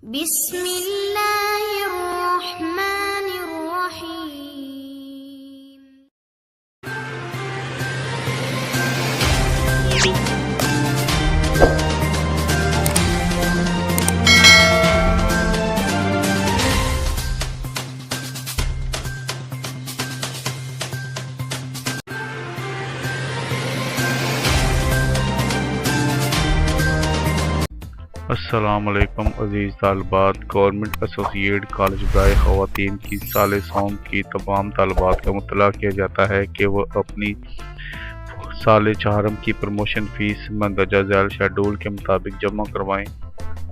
बिस्मिल्लाहिर्रहमानिर्रहीम। अस्सलामुअलैकुम अज़ीज़ तालिबात। Government associate college बराए ख़वातीन की साल सौम की तमाम तालिबात का मुतला किया जाता है कि वह अपनी साल चाहरम की प्रमोशन फ़ीस मंदरजा झैल शेड्यूल के मुताबिक जमा करवाएँ।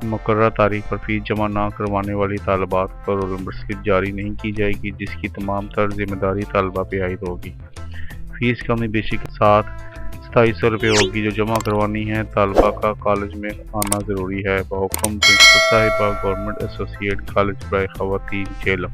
मुकर्रर तारीख पर फ़ीस जमा न करवाने वाली तालिबात पर रोल नंबर स्लिप जारी नहीं की जाएगी, जिसकी तमाम तर ज़िम्मेदारी तालिबा पे आयद होगी। फ़ीस कमी बेशी के साथ 2700 रुपये होगी, जो जमा करवानी है। तालिबा का कॉलेज में आना ज़रूरी है। बहुक्म प्रिंसिपल साहिबा, गवर्नमेंट एसोसिएट कॉलेज बराए ख़वातीन, झेलम।